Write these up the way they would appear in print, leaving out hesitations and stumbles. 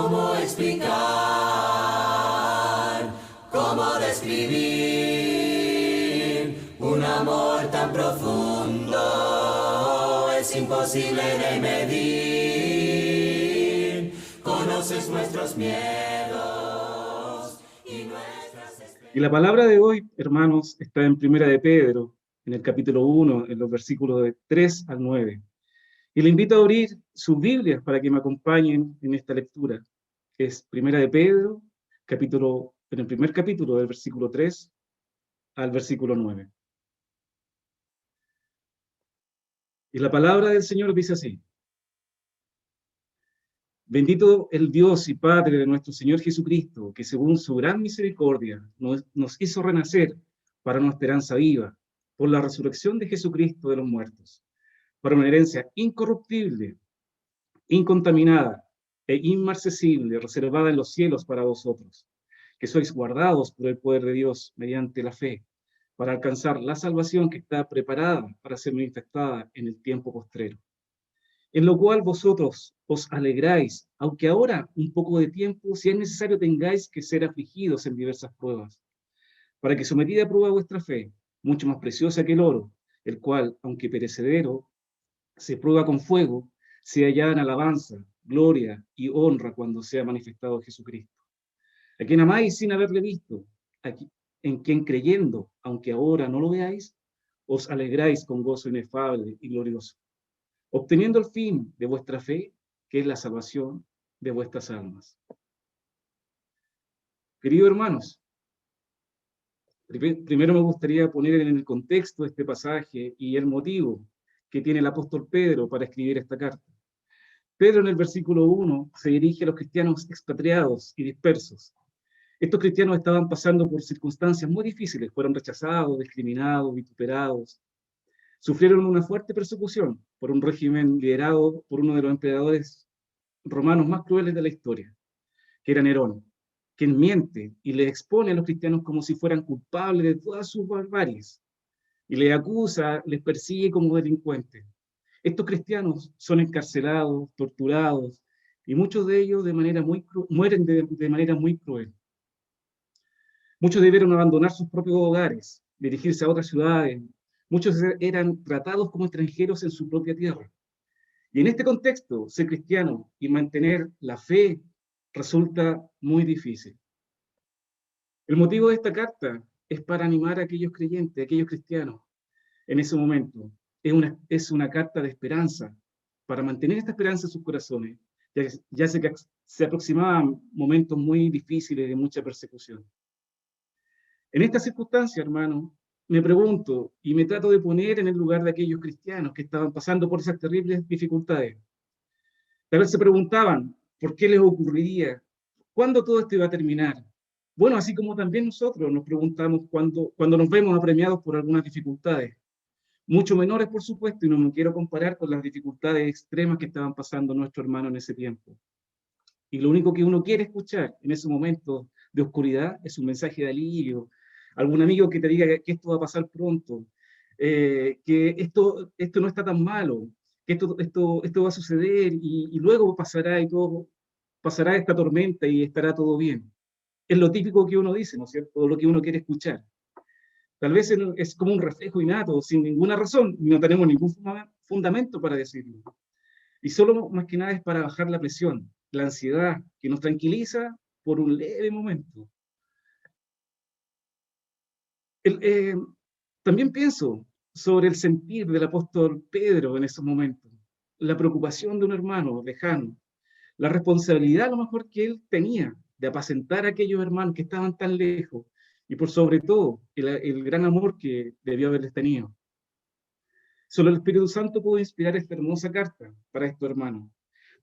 cómo explicar, cómo describir un amor tan profundo, es imposible de medir. Conoces nuestros miedos y nuestras Y la palabra de hoy, hermanos, está en Primera de Pedro, en el capítulo 1, en los versículos de 3 al 9. Y le invito a abrir sus Biblias para que me acompañen en esta lectura, que es Primera de Pedro, en el primer capítulo, del versículo 3 al versículo 9. Y la palabra del Señor dice así: Bendito el Dios y Padre de nuestro Señor Jesucristo, que según su gran misericordia nos hizo renacer para una esperanza viva, por la resurrección de Jesucristo de los muertos, para una herencia incorruptible, incontaminada e inmarcesible, reservada en los cielos para vosotros, que sois guardados por el poder de Dios mediante la fe, para alcanzar la salvación que está preparada para ser manifestada en el tiempo postrero, en lo cual vosotros os alegráis, aunque ahora un poco de tiempo, si es necesario, tengáis que ser afligidos en diversas pruebas, para que sometida a prueba vuestra fe, mucho más preciosa que el oro, el cual, aunque perecedero, se prueba con fuego, sea hallada en alabanza, gloria y honra cuando sea manifestado Jesucristo, a quien amáis sin haberle visto, en quien creyendo, aunque ahora no lo veáis, os alegráis con gozo inefable y glorioso, obteniendo el fin de vuestra fe, que es la salvación de vuestras almas. Queridos hermanos, primero me gustaría poner en el contexto este pasaje y el motivo que tiene el apóstol Pedro para escribir esta carta. Pedro, en el versículo 1, se dirige a los cristianos expatriados y dispersos. Estos cristianos estaban pasando por circunstancias muy difíciles, fueron rechazados, discriminados, vituperados, sufrieron una fuerte persecución por un régimen liderado por uno de los emperadores romanos más crueles de la historia, que era Nerón, quien miente y les expone a los cristianos como si fueran culpables de todas sus barbaries, y les acusa, les persigue como delincuentes. Estos cristianos son encarcelados, torturados, y muchos de ellos mueren de manera muy cruel. Muchos debieron abandonar sus propios hogares, dirigirse a otras ciudades. Muchos eran tratados como extranjeros en su propia tierra. Y en este contexto, ser cristiano y mantener la fe resulta muy difícil. El motivo de esta carta es para animar a aquellos creyentes, a aquellos cristianos, en ese momento. Es una carta de esperanza, para mantener esta esperanza en sus corazones, ya se aproximaban momentos muy difíciles de mucha persecución. En esta circunstancia, hermano, me pregunto y me trato de poner en el lugar de aquellos cristianos que estaban pasando por esas terribles dificultades. Tal vez se preguntaban por qué les ocurriría, cuándo todo esto iba a terminar. Bueno, así como también nosotros nos preguntamos cuando nos vemos apremiados por algunas dificultades, mucho menores, por supuesto, y no me quiero comparar con las dificultades extremas que estaban pasando nuestro hermano en ese tiempo. Y lo único que uno quiere escuchar en ese momento de oscuridad es un mensaje de alivio, algún amigo que te diga que esto va a pasar pronto, que esto no está tan malo, que esto va a suceder y luego pasará y todo, pasará esta tormenta y estará todo bien. Es lo típico que uno dice, ¿no es cierto? O lo que uno quiere escuchar. Tal vez es como un reflejo innato, sin ninguna razón, no tenemos ningún fundamento para decirlo. Y solo más que nada es para bajar la presión, la ansiedad, que nos tranquiliza por un leve momento. También pienso sobre el sentir del apóstol Pedro en esos momentos, la preocupación de un hermano lejano, la responsabilidad a lo mejor que él tenía de apacentar a aquellos hermanos que estaban tan lejos, y por sobre todo el gran amor que debió haberles tenido. Solo el Espíritu Santo pudo inspirar esta hermosa carta para estos hermanos.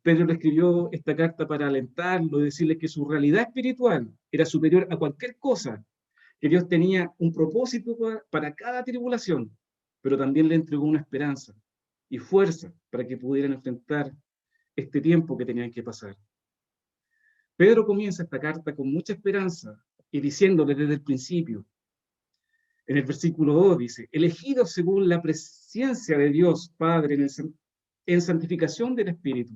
Pedro le escribió esta carta para alentarlo, decirle que su realidad espiritual era superior a cualquier cosa, que Dios tenía un propósito para cada tribulación, pero también le entregó una esperanza y fuerza para que pudieran enfrentar este tiempo que tenían que pasar. Pedro comienza esta carta con mucha esperanza y diciéndole desde el principio, en el versículo 2 dice, elegidos según la presciencia de Dios Padre en santificación del Espíritu,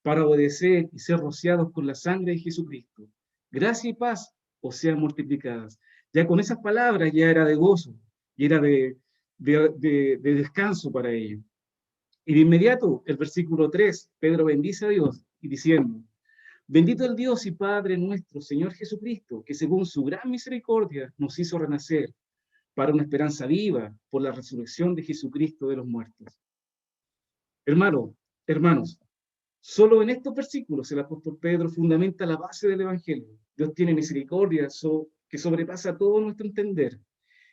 para obedecer y ser rociados con la sangre de Jesucristo. Gracia y paz os sean multiplicadas. Ya con esas palabras ya era de gozo y era de descanso para ellos. Y de inmediato, el versículo 3, Pedro bendice a Dios y diciendo: bendito el Dios y Padre nuestro, Señor Jesucristo, que según su gran misericordia nos hizo renacer para una esperanza viva por la resurrección de Jesucristo de los muertos. Hermanos, solo en estos versículos el apóstol Pedro fundamenta la base del Evangelio. Dios tiene misericordia que sobrepasa todo nuestro entender,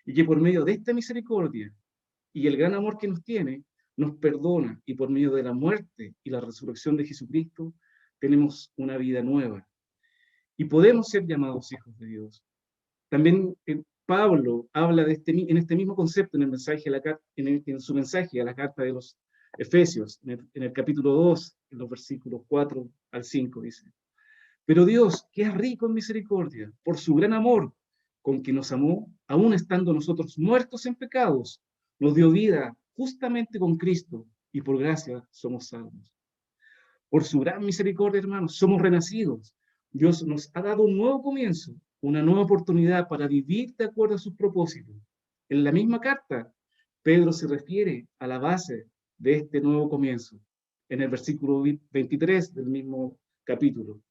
y que por medio de esta misericordia y el gran amor que nos tiene, nos perdona, y por medio de la muerte y la resurrección de Jesucristo tenemos una vida nueva y podemos ser llamados hijos de Dios. También Pablo habla en este mismo concepto en su mensaje a la carta de los Efesios, en el capítulo 2, en los versículos 4 al 5, dice: pero Dios, que es rico en misericordia, por su gran amor con que nos amó, aun estando nosotros muertos en pecados, nos dio vida justamente con Cristo, y por gracia somos salvos. Por su gran misericordia, hermanos, somos renacidos. Dios nos ha dado un nuevo comienzo, una nueva oportunidad para vivir de acuerdo a sus propósitos. En la misma carta, Pedro se refiere a la base de este nuevo comienzo, en el versículo 23 del mismo capítulo.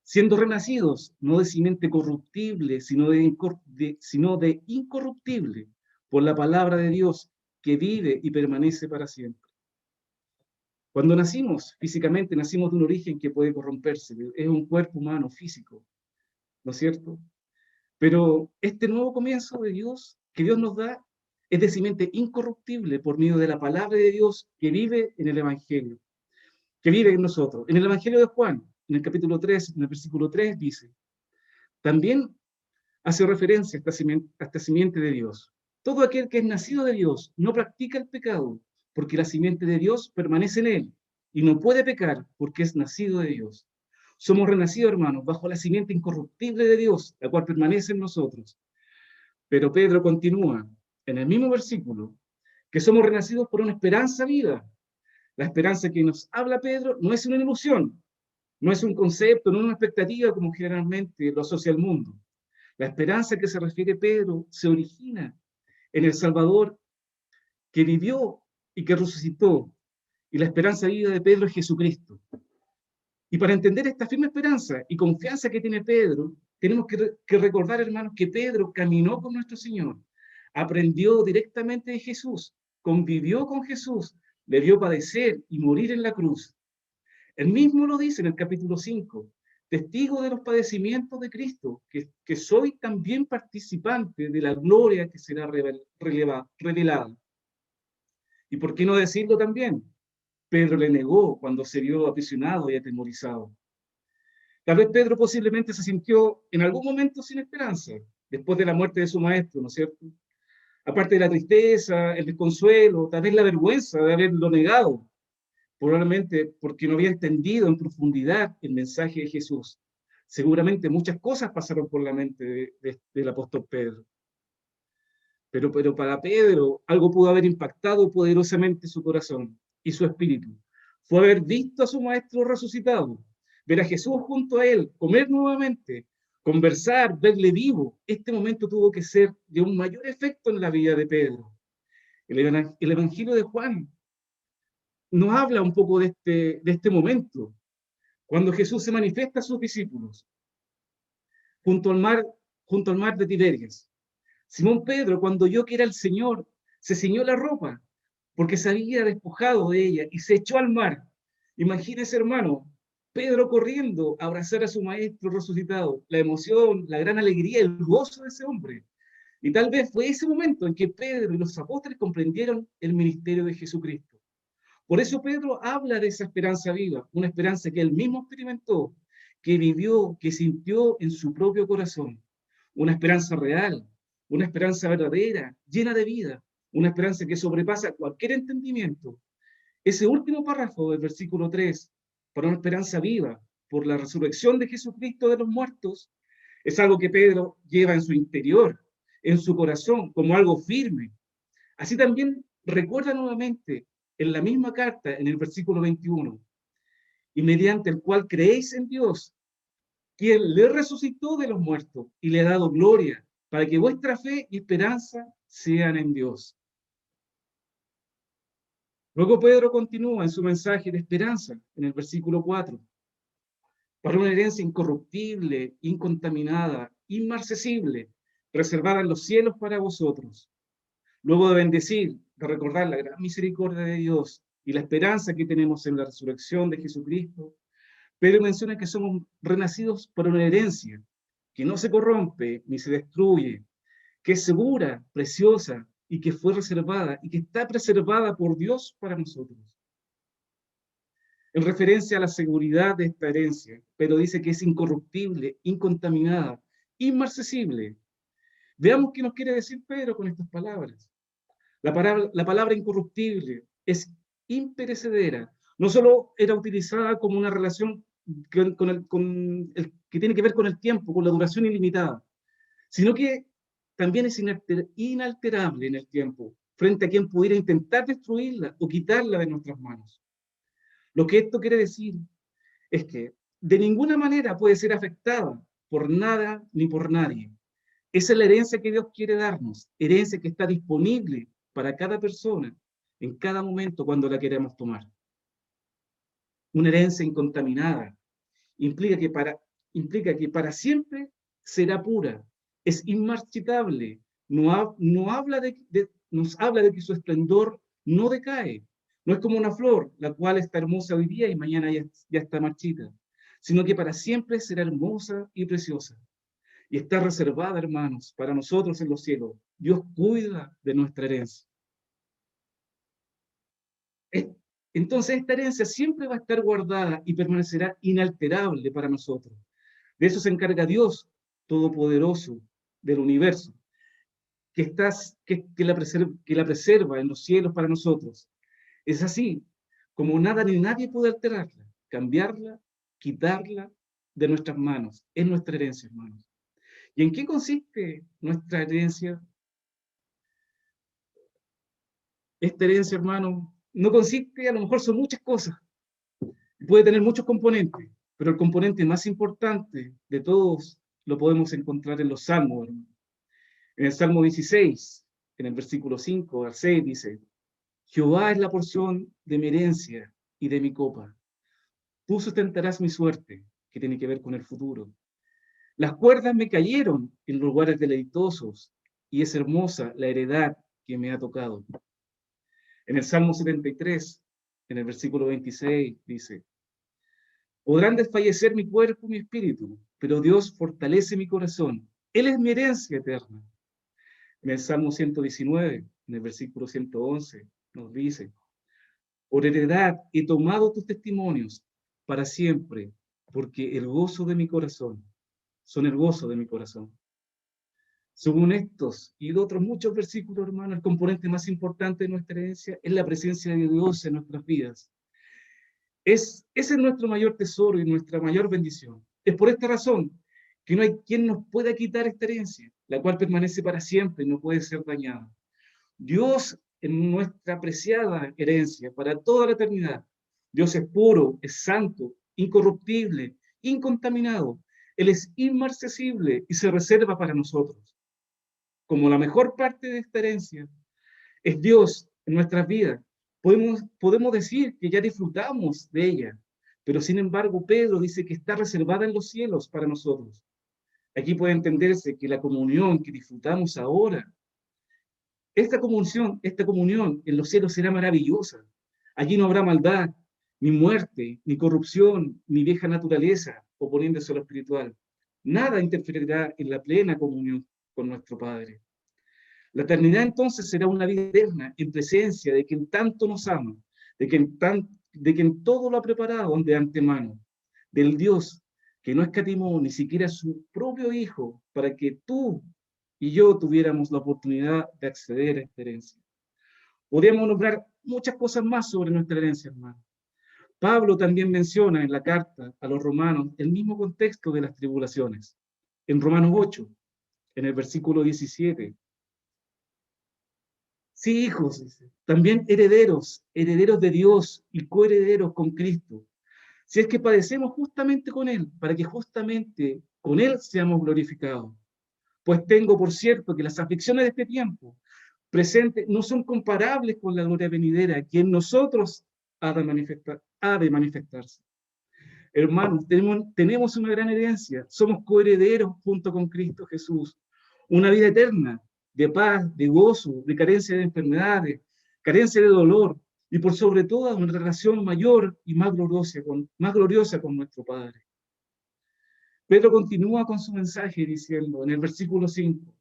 Siendo renacidos, no de simiente corruptible, sino de incorruptible, por la palabra de Dios, que vive y permanece para siempre. Cuando nacimos, físicamente, nacimos de un origen que puede corromperse, es un cuerpo humano físico, ¿no es cierto? Pero este nuevo comienzo de Dios, que Dios nos da, es de simiente incorruptible por medio de la palabra de Dios que vive en el Evangelio, que vive en nosotros. En el Evangelio de Juan, en el capítulo 3, en el versículo 3, dice: también hace referencia a esta simiente de Dios. Todo aquel que es nacido de Dios no practica el pecado, porque la simiente de Dios permanece en él, y no puede pecar porque es nacido de Dios. Somos renacidos, hermanos, bajo la simiente incorruptible de Dios, la cual permanece en nosotros. Pero Pedro continúa en el mismo versículo, que somos renacidos por una esperanza viva. La esperanza que nos habla Pedro no es una ilusión, no es un concepto, no es una expectativa como generalmente lo asocia el mundo. La esperanza que se refiere Pedro se origina en el Salvador que vivió y que resucitó. Y la esperanza viva de Pedro es Jesucristo. Y para entender esta firme esperanza y confianza que tiene Pedro, tenemos que recordar, hermanos, que Pedro caminó con nuestro Señor, aprendió directamente de Jesús, convivió con Jesús, le vio padecer y morir en la cruz. Él mismo lo dice en el capítulo 5, testigo de los padecimientos de Cristo, que soy también participante de la gloria que será revelada. ¿Y por qué no decirlo también? Pedro le negó cuando se vio aprisionado y atemorizado. Tal vez Pedro posiblemente se sintió en algún momento sin esperanza, después de la muerte de su maestro, ¿no es cierto? Aparte de la tristeza, el desconsuelo, tal vez la vergüenza de haberlo negado, probablemente porque no había entendido en profundidad el mensaje de Jesús. Seguramente muchas cosas pasaron por la mente del apóstol Pedro. Pero para Pedro algo pudo haber impactado poderosamente su corazón y su espíritu. Fue haber visto a su maestro resucitado, ver a Jesús junto a él, comer nuevamente, conversar, verle vivo. Este momento tuvo que ser de un mayor efecto en la vida de Pedro. El Evangelio de Juan nos habla un poco de este momento, cuando Jesús se manifiesta a sus discípulos junto al mar de Tiberias. Simón Pedro, cuando oyó que era el Señor, se ciñó la ropa, porque se había despojado de ella y se echó al mar. Imagínese, hermano, Pedro corriendo a abrazar a su maestro resucitado, la emoción, la gran alegría, el gozo de ese hombre. Y tal vez fue ese momento en que Pedro y los apóstoles comprendieron el ministerio de Jesucristo. Por eso Pedro habla de esa esperanza viva, una esperanza que él mismo experimentó, que vivió, que sintió en su propio corazón. Una esperanza real, una esperanza verdadera, llena de vida, una esperanza que sobrepasa cualquier entendimiento. Ese último párrafo del versículo 3, para una esperanza viva, por la resurrección de Jesucristo de los muertos, es algo que Pedro lleva en su interior, en su corazón, como algo firme. Así también recuerda nuevamente en la misma carta, en el versículo 21, y mediante el cual creéis en Dios, quien le resucitó de los muertos y le ha dado gloria, para que vuestra fe y esperanza sean en Dios. Luego Pedro continúa en su mensaje de esperanza, en el versículo 4. Para una herencia incorruptible, incontaminada, inmarcesible, reservada en los cielos para vosotros. Luego de bendecir, de recordar la gran misericordia de Dios y la esperanza que tenemos en la resurrección de Jesucristo, Pedro menciona que somos renacidos para una herencia que no se corrompe ni se destruye, que es segura, preciosa y que fue reservada y que está preservada por Dios para nosotros. En referencia a la seguridad de esta herencia, Pedro dice que es incorruptible, incontaminada, inmarcesible. Veamos qué nos quiere decir Pedro con estas palabras. La palabra incorruptible es imperecedera. No solo era utilizada como una relación que tiene que ver con el tiempo, con la duración ilimitada, sino que también es inalterable en el tiempo, frente a quien pudiera intentar destruirla o quitarla de nuestras manos. Lo que esto quiere decir es que de ninguna manera puede ser afectada por nada ni por nadie. Esa es la herencia que Dios quiere darnos, herencia que está disponible para cada persona en cada momento cuando la queremos tomar. Una herencia incontaminada implica que para siempre será pura, es inmarchitable, nos habla de que su esplendor no decae. No es como una flor, la cual está hermosa hoy día y mañana ya está marchita, sino que para siempre será hermosa y preciosa. Y está reservada, hermanos, para nosotros en los cielos. Dios cuida de nuestra herencia. Entonces esta herencia siempre va a estar guardada y permanecerá inalterable para nosotros. De eso se encarga Dios Todopoderoso del universo, que la preserva en los cielos para nosotros. Es así, como nada ni nadie puede alterarla, cambiarla, quitarla de nuestras manos. Es nuestra herencia, hermanos. ¿Y en qué consiste nuestra herencia? Esta herencia, hermano, no consiste, a lo mejor son muchas cosas, puede tener muchos componentes, pero el componente más importante de todos lo podemos encontrar en los Salmos, hermano. En el Salmo 16, en el versículo 5 al 6 dice: Jehová es la porción de mi herencia y de mi copa. Tú sustentarás mi suerte, que tiene que ver con el futuro. Las cuerdas me cayeron en lugares deleitosos, y es hermosa la heredad que me ha tocado. En el Salmo 73, en el versículo 26, dice: Podrán desfallecer mi cuerpo y mi espíritu, pero Dios fortalece mi corazón. Él es mi herencia eterna. En el Salmo 119, en el versículo 111, nos dice: Por heredad he tomado tus testimonios para siempre, porque el gozo de mi corazón son el gozo de mi corazón. Según estos y de otros muchos versículos, hermanos, el componente más importante de nuestra herencia es la presencia de Dios en nuestras vidas. Ese es nuestro mayor tesoro y nuestra mayor bendición. Es por esta razón que no hay quien nos pueda quitar esta herencia, la cual permanece para siempre y no puede ser dañada. Dios en nuestra preciada herencia para toda la eternidad. Dios es puro, es santo, incorruptible, incontaminado. Él es inmarcesible y se reserva para nosotros. Como la mejor parte de esta herencia es Dios en nuestras vidas, podemos decir que ya disfrutamos de ella, pero sin embargo Pedro dice que está reservada en los cielos para nosotros. Aquí puede entenderse que la comunión que disfrutamos ahora, esta comunión en los cielos será maravillosa. Allí no habrá maldad, ni muerte, ni corrupción, ni vieja naturaleza, oponiéndose a lo espiritual. Nada interferirá en la plena comunión con nuestro Padre. La eternidad entonces será una vida eterna en presencia de quien tanto nos ama, de quien todo lo ha preparado de antemano, del Dios que no escatimó ni siquiera su propio Hijo para que tú y yo tuviéramos la oportunidad de acceder a esta herencia. Podríamos nombrar muchas cosas más sobre nuestra herencia, hermano. Pablo también menciona en la carta a los romanos el mismo contexto de las tribulaciones. En Romanos 8, en el versículo 17. Sí, hijos, también herederos de Dios y coherederos con Cristo, Si es que padecemos justamente con Él, para que justamente con Él seamos glorificados. Pues tengo por cierto que las aflicciones de este tiempo presente no son comparables con la gloria venidera que en nosotros ha de manifestarse. Hermanos, tenemos una gran herencia, somos coherederos junto con Cristo Jesús, una vida eterna de paz, de gozo, de carencia de enfermedades, carencia de dolor, y por sobre todo una relación mayor y más gloriosa con nuestro Padre. Pedro continúa con su mensaje diciendo en el versículo 5,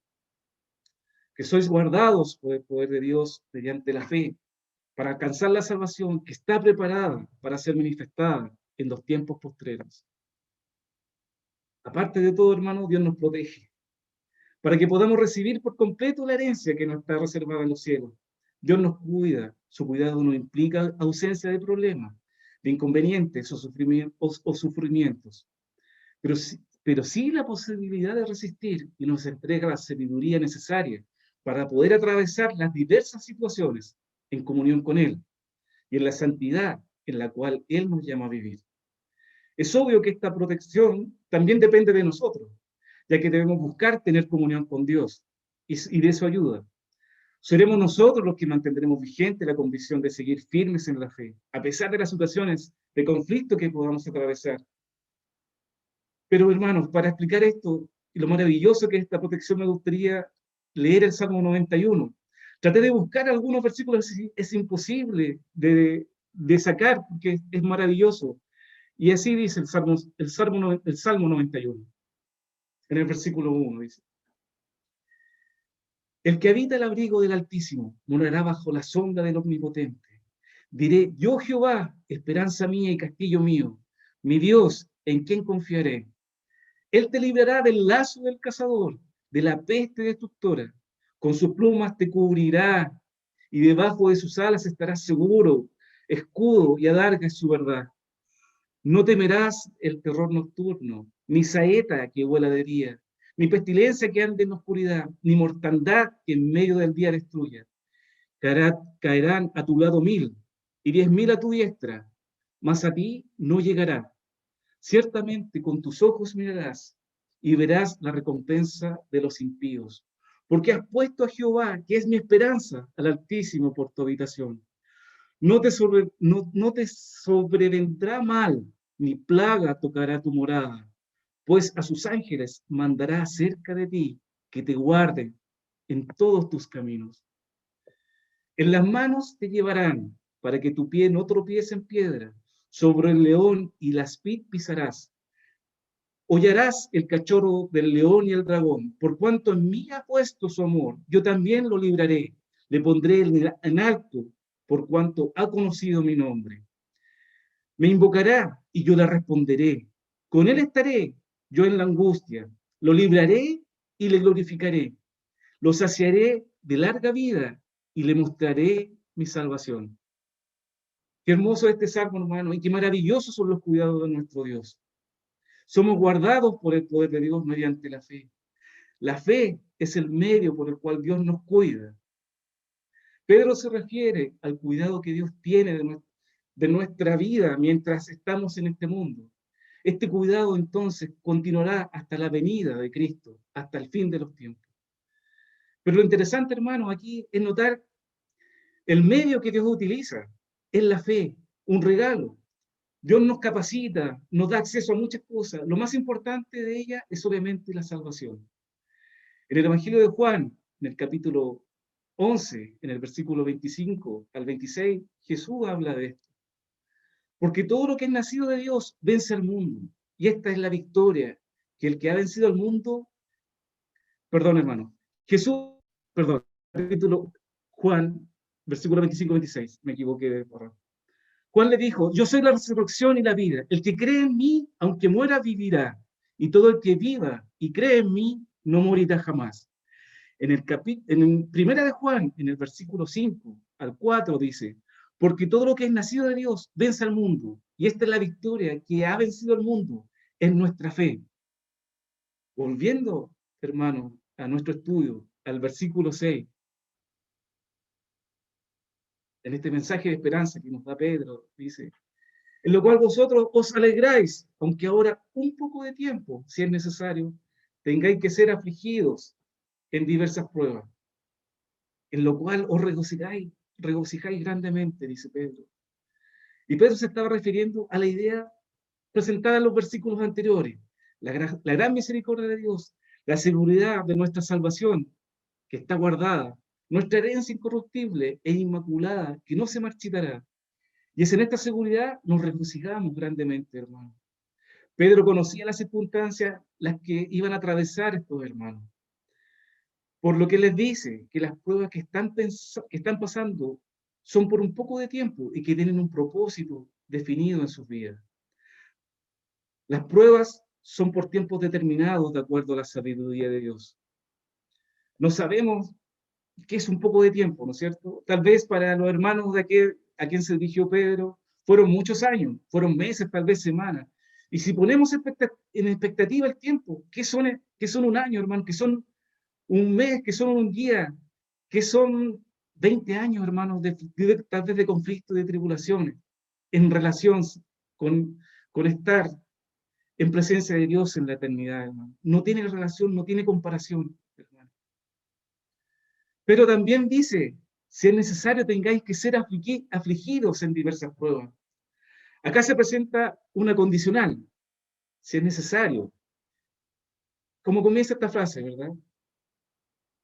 que sois guardados por el poder de Dios mediante la fe, para alcanzar la salvación que está preparada para ser manifestada en los tiempos postreros. Aparte de todo, hermano, Dios nos protege, para que podamos recibir por completo la herencia que nos está reservada en los cielos. Dios nos cuida, su cuidado no implica ausencia de problemas, de inconvenientes o sufrimientos, pero sí la posibilidad de resistir y nos entrega la sabiduría necesaria para poder atravesar las diversas situaciones en comunión con Él y en la santidad en la cual Él nos llama a vivir. Es obvio que esta protección también depende de nosotros, ya que debemos buscar tener comunión con Dios y de su ayuda. Seremos nosotros los que mantendremos vigente la convicción de seguir firmes en la fe, a pesar de las situaciones de conflicto que podamos atravesar. Pero hermanos, para explicar esto y lo maravilloso que es esta protección, me gustaría leer el Salmo 91. Traté de buscar algunos versículos, es imposible de sacar porque es maravilloso. Y así dice el Salmo 91, en el versículo 1, dice: el que habita el abrigo del Altísimo morará bajo la sombra del Omnipotente. Diré, yo Jehová, esperanza mía y castillo mío, mi Dios, en quien confiaré. Él te librará del lazo del cazador, de la peste destructora. Con sus plumas te cubrirá, y debajo de sus alas estarás seguro. Escudo y adarga es su verdad. No temerás el terror nocturno, ni saeta que vuela de día, ni pestilencia que ande en oscuridad, ni mortandad que en medio del día destruya. Caerán a tu lado 1000, y 10.000 a tu diestra, mas a ti no llegará. Ciertamente con tus ojos mirarás y verás la recompensa de los impíos, porque has puesto a Jehová, que es mi esperanza, al Altísimo por tu habitación. No te sobrevendrá mal, ni plaga tocará tu morada, pues a sus ángeles mandará acerca de ti, que te guarden en todos tus caminos. En las manos te llevarán, para que tu pie no tropiece en piedra. Sobre el león y la aspid pisarás. Hollarás el cachorro del león y el dragón, por cuanto en mí ha puesto su amor, yo también lo libraré, le pondré en alto, por cuanto ha conocido mi nombre. Me invocará y yo le responderé, con él estaré yo en la angustia, lo libraré y le glorificaré, lo saciaré de larga vida y le mostraré mi salvación. Qué hermoso este salmo, hermano, y qué maravillosos son los cuidados de nuestro Dios. Somos guardados por el poder de Dios mediante la fe. La fe es el medio por el cual Dios nos cuida. Pedro se refiere al cuidado que Dios tiene de nuestra vida mientras estamos en este mundo. Este cuidado entonces continuará hasta la venida de Cristo, hasta el fin de los tiempos. Pero lo interesante, hermano, aquí es notar el medio que Dios utiliza. Es la fe, un regalo. Dios nos capacita, nos da acceso a muchas cosas. Lo más importante de ella es obviamente la salvación. En el Evangelio de Juan, en el capítulo 11, en el versículo 25 al 26, Jesús habla de esto. Porque todo lo que es nacido de Dios vence al mundo. Y esta es la victoria, que el que ha vencido al mundo, perdón hermano, Jesús, perdón, capítulo Juan, versículo 25-26, me equivoqué de porra. Juan le dijo, yo soy la resurrección y la vida. El que cree en mí, aunque muera, vivirá. Y todo el que viva y cree en mí, no morirá jamás. En primera de Juan, en el versículo 5 al 4 dice, porque todo lo que es nacido de Dios vence al mundo. Y esta es la victoria que ha vencido al mundo, es nuestra fe. Volviendo, hermano, a nuestro estudio, al versículo 6, en este mensaje de esperanza que nos da Pedro, dice, en lo cual vosotros os alegráis, aunque ahora un poco de tiempo, si es necesario, tengáis que ser afligidos en diversas pruebas, en lo cual os regocijáis grandemente, dice Pedro. Y Pedro se estaba refiriendo a la idea presentada en los versículos anteriores, la gran misericordia de Dios, la seguridad de nuestra salvación, que está guardada, nuestra herencia incorruptible e inmaculada, que no se marchitará. Y es en esta seguridad nos regocijamos grandemente, hermanos. Pedro conocía las circunstancias las que iban a atravesar estos hermanos. Por lo que les dice que las pruebas que están pasando son por un poco de tiempo y que tienen un propósito definido en sus vidas. Las pruebas son por tiempos determinados de acuerdo a la sabiduría de Dios. No sabemos qué es un poco de tiempo, ¿no es cierto? Tal vez para los hermanos de aquel a quien se dirigió Pedro fueron muchos años, fueron meses, tal vez semanas. Y si ponemos en expectativa el tiempo, ¿qué son un año, hermano? ¿Qué son un mes? ¿Qué son un día? ¿Qué son 20 años, hermanos, tal vez de conflicto, de tribulaciones, en relación con estar en presencia de Dios en la eternidad, hermano? No tiene relación, no tiene comparación, hermano. Pero también dice, si es necesario, tengáis que ser afligidos en diversas pruebas. Acá se presenta una condicional, si es necesario. Como comienza esta frase, ¿verdad?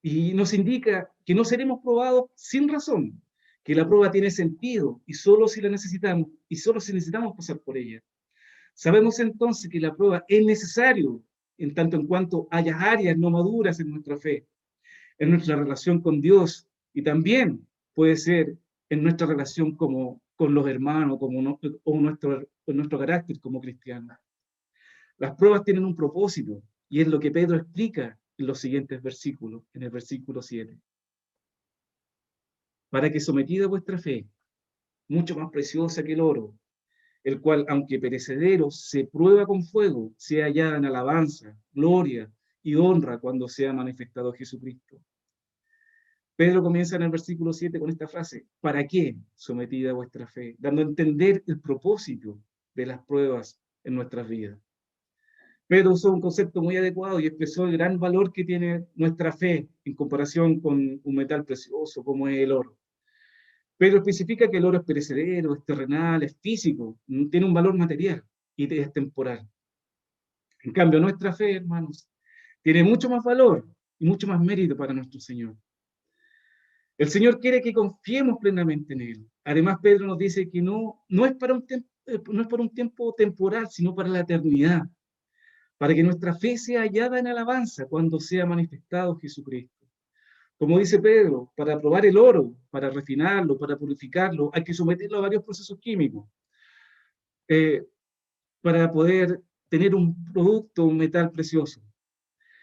Y nos indica que no seremos probados sin razón, que la prueba tiene sentido y solo si la necesitamos, y solo si necesitamos pasar por ella. Sabemos entonces que la prueba es necesario en tanto en cuanto haya áreas no maduras en nuestra fe, en nuestra relación con Dios y también puede ser en nuestra relación con los hermanos o nuestro carácter como cristianos. Las pruebas tienen un propósito y es lo que Pedro explica en los siguientes versículos, en el versículo 7. Para que sometida vuestra fe, mucho más preciosa que el oro, el cual, aunque perecedero, se prueba con fuego, sea hallada en alabanza, gloria y honra cuando sea manifestado Jesucristo. Pedro comienza en el versículo 7 con esta frase, ¿para qué sometida vuestra fe? Dando a entender el propósito de las pruebas en nuestras vidas. Pedro usó un concepto muy adecuado y expresó el gran valor que tiene nuestra fe en comparación con un metal precioso como es el oro. Pedro especifica que el oro es perecedero, es terrenal, es físico, tiene un valor material y es temporal. En cambio, nuestra fe, hermanos, tiene mucho más valor y mucho más mérito para nuestro Señor. El Señor quiere que confiemos plenamente en Él. Además, Pedro nos dice que no es para un tiempo temporal, sino para la eternidad, para que nuestra fe sea hallada en alabanza cuando sea manifestado Jesucristo. Como dice Pedro, para probar el oro, para refinarlo, para purificarlo, hay que someterlo a varios procesos químicos para poder tener un producto, un metal precioso.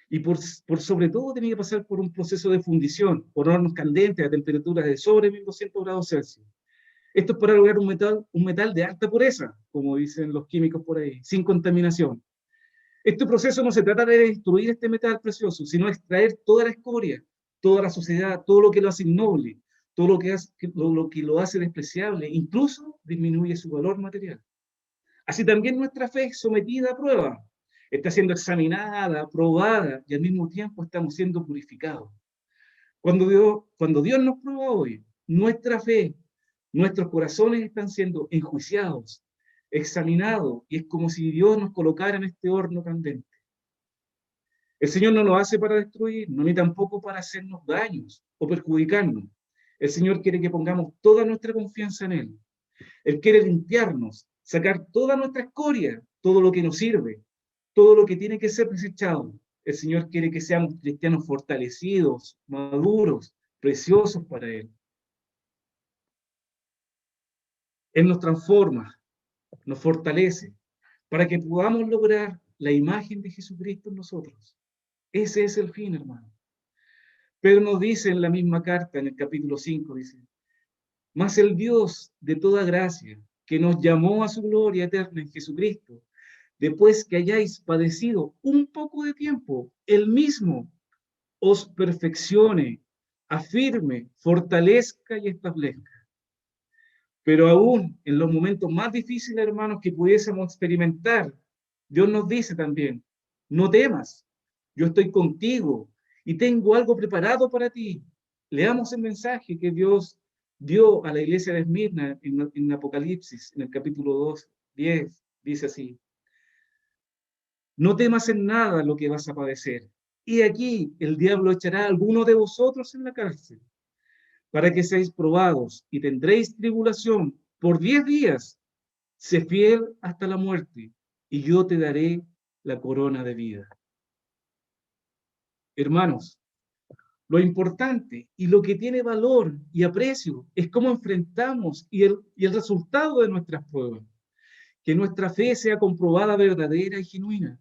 Y por sobre todo tiene que pasar por un proceso de fundición, por hornos candentes a temperaturas de sobre 1200 grados Celsius. Esto es para lograr un metal de alta pureza, como dicen los químicos por ahí, sin contaminación. Este proceso no se trata de destruir este metal precioso, sino de extraer toda la escoria, toda la suciedad, todo lo que lo hace innoble, todo lo que lo hace despreciable, incluso disminuye su valor material. Así también nuestra fe es sometida a prueba, está siendo examinada, probada y al mismo tiempo estamos siendo purificados. Cuando Dios nos prueba hoy, nuestra fe, nuestros corazones están siendo enjuiciados, examinados, y es como si Dios nos colocara en este horno candente. El Señor no lo hace para destruirnos, ni tampoco para hacernos daños o perjudicarnos. El Señor quiere que pongamos toda nuestra confianza en Él. Él quiere limpiarnos, sacar toda nuestra escoria, todo lo que nos sirve, todo lo que tiene que ser desechado. El Señor quiere que seamos cristianos fortalecidos, maduros, preciosos para Él. Él nos transforma, nos fortalece, para que podamos lograr la imagen de Jesucristo en nosotros. Ese es el fin, hermano. Pedro nos dice en la misma carta, en el capítulo 5, dice, mas el Dios de toda gracia, que nos llamó a su gloria eterna en Jesucristo, después que hayáis padecido un poco de tiempo, Él mismo os perfeccione, afirme, fortalezca y establezca. Pero aún en los momentos más difíciles, hermanos, que pudiésemos experimentar, Dios nos dice también, no temas, yo estoy contigo y tengo algo preparado para ti. Leamos el mensaje que Dios dio a la iglesia de Esmirna en Apocalipsis, en el capítulo 2, 10, dice así: no temas en nada lo que vas a padecer. Y aquí el diablo echará a alguno de vosotros en la cárcel, para que seáis probados y tendréis tribulación por 10 días. Sé fiel hasta la muerte, y yo te daré la corona de vida. Hermanos, lo importante y lo que tiene valor y aprecio es cómo enfrentamos y el resultado de nuestras pruebas. Que nuestra fe sea comprobada, verdadera y genuina.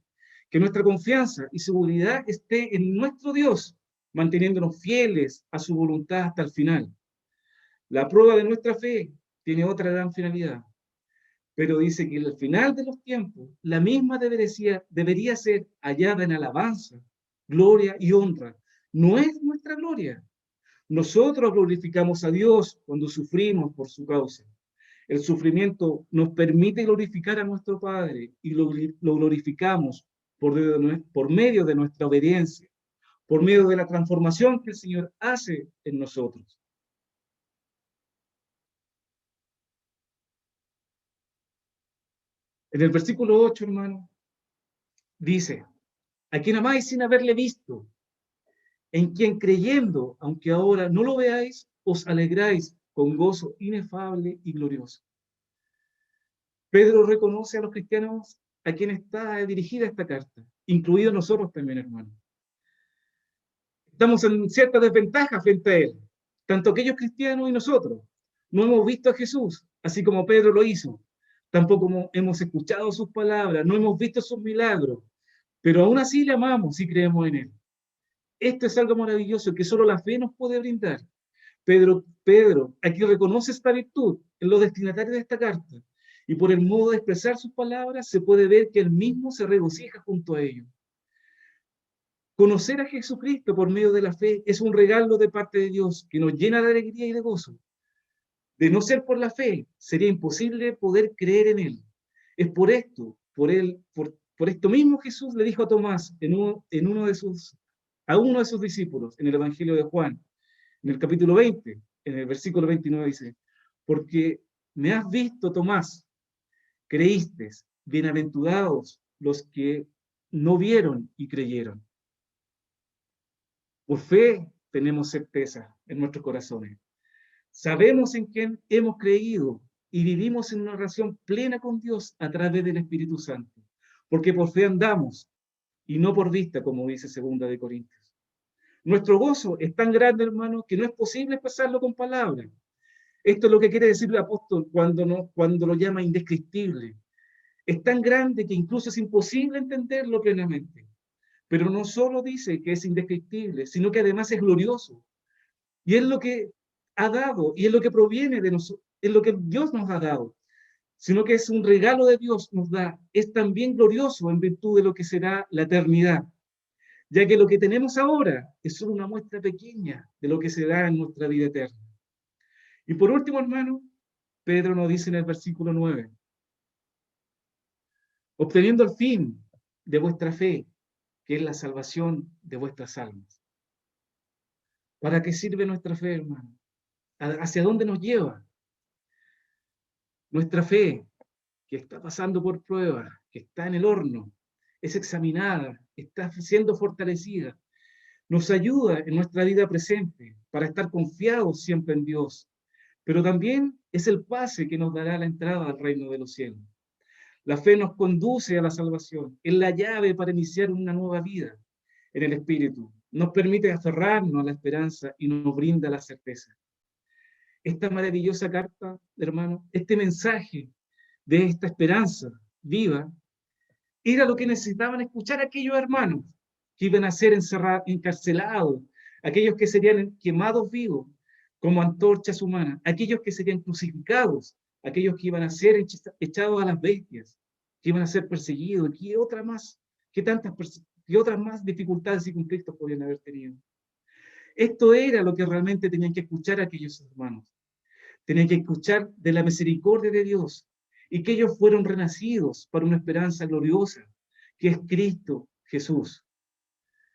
Que nuestra confianza y seguridad esté en nuestro Dios, manteniéndonos fieles a su voluntad hasta el final. La prueba de nuestra fe tiene otra gran finalidad, pero dice que al final de los tiempos, la misma debería ser hallada en alabanza, gloria y honra. No es nuestra gloria. Nosotros glorificamos a Dios cuando sufrimos por su causa. El sufrimiento nos permite glorificar a nuestro Padre y lo glorificamos por medio de nuestra obediencia, por medio de la transformación que el Señor hace en nosotros. En el versículo 8, hermano, dice: a quien amáis sin haberle visto, en quien creyendo, aunque ahora no lo veáis, os alegráis con gozo inefable y glorioso. Pedro reconoce a los cristianos a quien está dirigida esta carta, incluidos nosotros también, hermano. Estamos en cierta desventaja frente a él, tanto aquellos cristianos y nosotros. No hemos visto a Jesús, así como Pedro lo hizo. Tampoco hemos escuchado sus palabras, no hemos visto sus milagros, pero aún así le amamos y creemos en él. Esto es algo maravilloso que solo la fe nos puede brindar. Pedro aquí reconoce esta virtud en los destinatarios de esta carta, y por el modo de expresar sus palabras se puede ver que él mismo se regocija junto a ellos. Conocer a Jesucristo por medio de la fe es un regalo de parte de Dios que nos llena de alegría y de gozo. De no ser por la fe, sería imposible poder creer en él. Es por esto, por esto mismo Jesús le dijo a Tomás a uno de sus discípulos en el Evangelio de Juan, en el capítulo 20, en el versículo 29 dice: porque me has visto, Tomás, creíste, bienaventurados los que no vieron y creyeron. Por fe tenemos certeza en nuestros corazones. Sabemos en quién hemos creído y vivimos en una relación plena con Dios a través del Espíritu Santo. Porque por fe andamos y no por vista, como dice 2 de Corintios. Nuestro gozo es tan grande, hermano, que no es posible expresarlo con palabras. Esto es lo que quiere decir el apóstol cuando lo llama indescriptible. Es tan grande que incluso es imposible entenderlo plenamente. Pero no solo dice que es indescriptible, sino que además es glorioso. Y es lo que ha dado, y es lo que proviene de nosotros, es lo que Dios nos ha dado, sino que es un regalo de Dios nos da. Es también glorioso en virtud de lo que será la eternidad, ya que lo que tenemos ahora es solo una muestra pequeña de lo que será en nuestra vida eterna. Y por último, hermano, Pedro nos dice en el versículo 9, obteniendo el fin de vuestra fe, que es la salvación de vuestras almas. ¿Para qué sirve nuestra fe, hermano? ¿Hacia dónde nos lleva? Nuestra fe, que está pasando por pruebas, que está en el horno, es examinada, está siendo fortalecida, nos ayuda en nuestra vida presente para estar confiados siempre en Dios, pero también es el pase que nos dará la entrada al reino de los cielos. La fe nos conduce a la salvación, es la llave para iniciar una nueva vida en el Espíritu, nos permite aferrarnos a la esperanza y nos brinda la certeza. Esta maravillosa carta, hermano, este mensaje de esta esperanza viva, era lo que necesitaban escuchar aquellos hermanos que iban a ser encarcelados, aquellos que serían quemados vivos como antorchas humanas, aquellos que serían crucificados, aquellos que iban a ser echados a las bestias, que iban a ser perseguidos, y otras más dificultades y conflictos podían haber tenido. Esto era lo que realmente tenían que escuchar aquellos hermanos. Tenían que escuchar de la misericordia de Dios y que ellos fueron renacidos para una esperanza gloriosa, que es Cristo Jesús.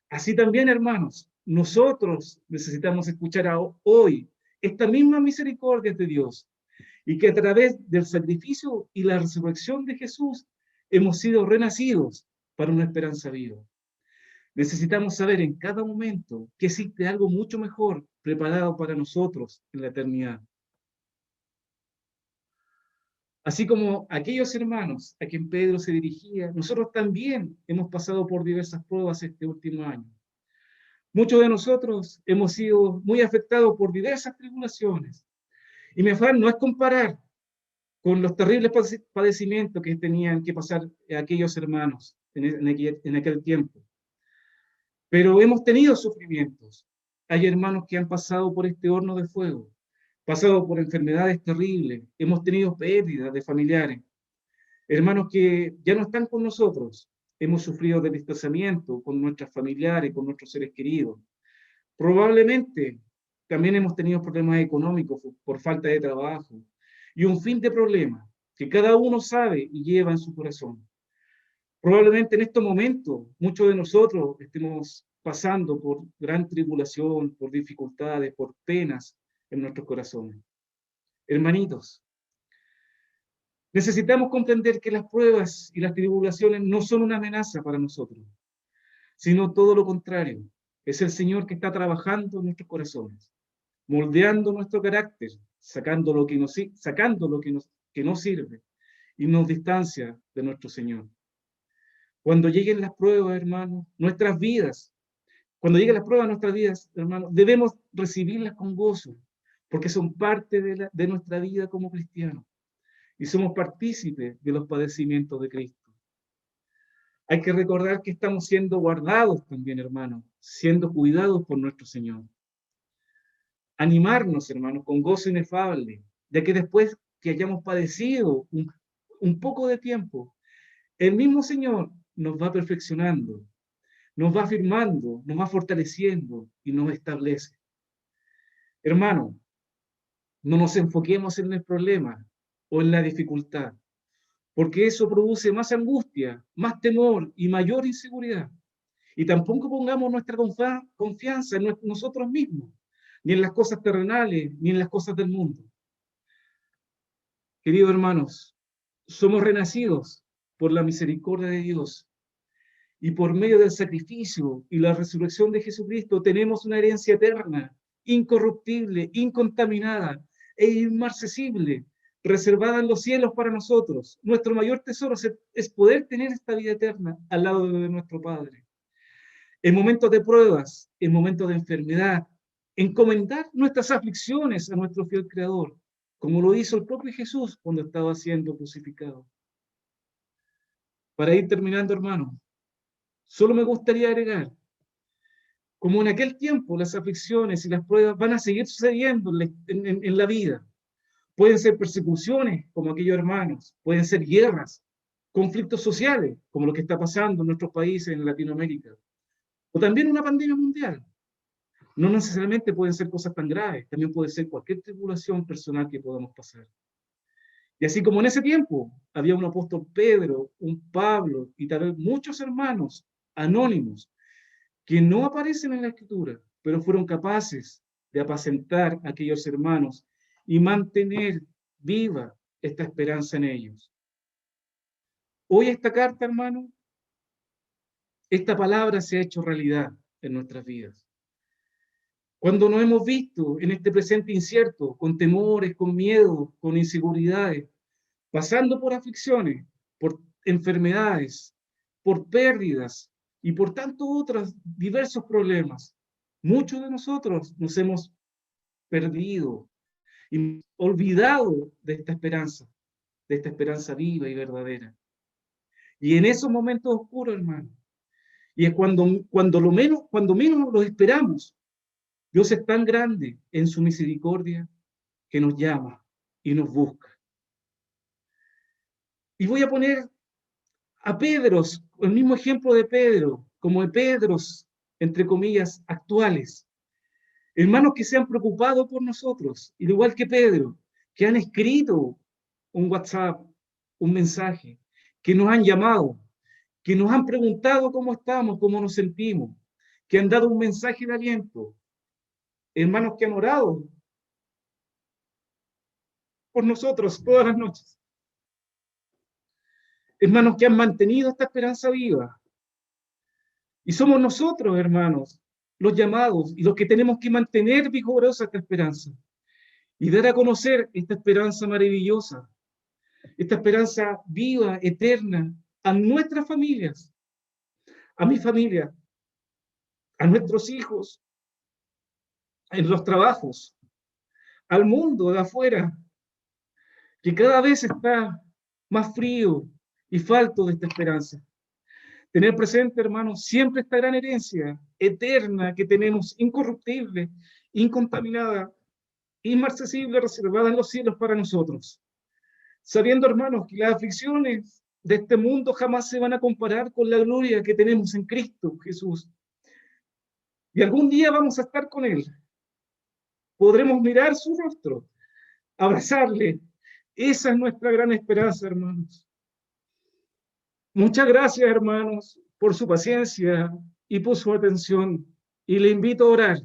Así también, hermanos, nosotros necesitamos escuchar hoy esta misma misericordia de Dios y que a través del sacrificio y la resurrección de Jesús hemos sido renacidos para una esperanza viva. Necesitamos saber en cada momento que existe algo mucho mejor preparado para nosotros en la eternidad. Así como aquellos hermanos a quien Pedro se dirigía, nosotros también hemos pasado por diversas pruebas este último año. Muchos de nosotros hemos sido muy afectados por diversas tribulaciones. Y mi afán no es comparar con los terribles padecimientos que tenían que pasar aquellos hermanos en aquel tiempo. Pero hemos tenido sufrimientos. Hay hermanos que han pasado por este horno de fuego, pasado por enfermedades terribles, hemos tenido pérdidas de familiares, hermanos que ya no están con nosotros, hemos sufrido de distanciamiento con nuestros familiares, con nuestros seres queridos. Probablemente también hemos tenido problemas económicos por falta de trabajo y un fin de problemas que cada uno sabe y lleva en su corazón. Probablemente en estos momentos muchos de nosotros estemos pasando por gran tribulación, por dificultades, por penas en nuestros corazones. Hermanitos, necesitamos comprender que las pruebas y las tribulaciones no son una amenaza para nosotros, sino todo lo contrario. Es el Señor que está trabajando en nuestros corazones, moldeando nuestro carácter, sacando lo que no sirve y nos distancia de nuestro Señor. Cuando lleguen las pruebas, hermanos, cuando lleguen las pruebas a nuestras vidas, hermanos, debemos recibirlas con gozo, porque son parte de nuestra vida como cristianos y somos partícipes de los padecimientos de Cristo. Hay que recordar que estamos siendo guardados también, hermanos, siendo cuidados por nuestro Señor. Animarnos, hermanos, con gozo inefable, ya que después que hayamos padecido un poco de tiempo, el mismo Señor nos va perfeccionando, nos va afirmando, nos va fortaleciendo y nos establece. Hermano, no nos enfoquemos en el problema o en la dificultad, porque eso produce más angustia, más temor y mayor inseguridad. Y tampoco pongamos nuestra confianza en nosotros mismos, ni en las cosas terrenales, ni en las cosas del mundo. Queridos hermanos, somos renacidos por la misericordia de Dios y por medio del sacrificio y la resurrección de Jesucristo tenemos una herencia eterna, incorruptible, incontaminada e inmarcesible, reservada en los cielos para nosotros. Nuestro mayor tesoro es poder tener esta vida eterna al lado de nuestro Padre. En momentos de pruebas, en momentos de enfermedad, encomendar nuestras aflicciones a nuestro fiel Creador, como lo hizo el propio Jesús cuando estaba siendo crucificado. Para ir terminando, hermano, solo me gustaría agregar, como en aquel tiempo las aflicciones y las pruebas van a seguir sucediendo en la vida. Pueden ser persecuciones, como aquellos hermanos, pueden ser guerras, conflictos sociales, como lo que está pasando en nuestros países en Latinoamérica, o también una pandemia mundial. No necesariamente pueden ser cosas tan graves, también puede ser cualquier tribulación personal que podamos pasar. Y así como en ese tiempo había un apóstol Pedro, un Pablo y tal vez muchos hermanos anónimos que no aparecen en la Escritura, pero fueron capaces de apacentar a aquellos hermanos y mantener viva esta esperanza en ellos. Hoy esta carta, hermano, esta palabra se ha hecho realidad en nuestras vidas. Cuando nos hemos visto en este presente incierto, con temores, con miedo, con inseguridades, pasando por aflicciones, por enfermedades, por pérdidas y por tantos otros diversos problemas, muchos de nosotros nos hemos perdido y olvidado de esta esperanza viva y verdadera. Y en esos momentos oscuros, hermano, y es cuando menos lo esperamos, Dios es tan grande en su misericordia que nos llama y nos busca. Y voy a poner a Pedros, el mismo ejemplo de Pedro, como de Pedros, entre comillas, actuales. Hermanos que se han preocupado por nosotros, igual que Pedro, que han escrito un WhatsApp, un mensaje, que nos han llamado, que nos han preguntado cómo estamos, cómo nos sentimos, que han dado un mensaje de aliento, hermanos que han orado por nosotros todas las noches, hermanos que han mantenido esta esperanza viva. Y somos nosotros, hermanos, los llamados y los que tenemos que mantener vigorosa esta esperanza y dar a conocer esta esperanza maravillosa, esta esperanza viva, eterna, a nuestras familias, a mi familia, a nuestros hijos, en los trabajos, al mundo de afuera, que cada vez está más frío y falto de esta esperanza. Tener presente, hermanos, siempre esta gran herencia eterna que tenemos, incorruptible, incontaminada, inmarcesible, reservada en los cielos para nosotros. Sabiendo, hermanos, que las aflicciones de este mundo jamás se van a comparar con la gloria que tenemos en Cristo Jesús. Y algún día vamos a estar con Él. Podremos mirar su rostro, abrazarle. Esa es nuestra gran esperanza, hermanos. Muchas gracias, hermanos, por su paciencia y por su atención. Y le invito a orar.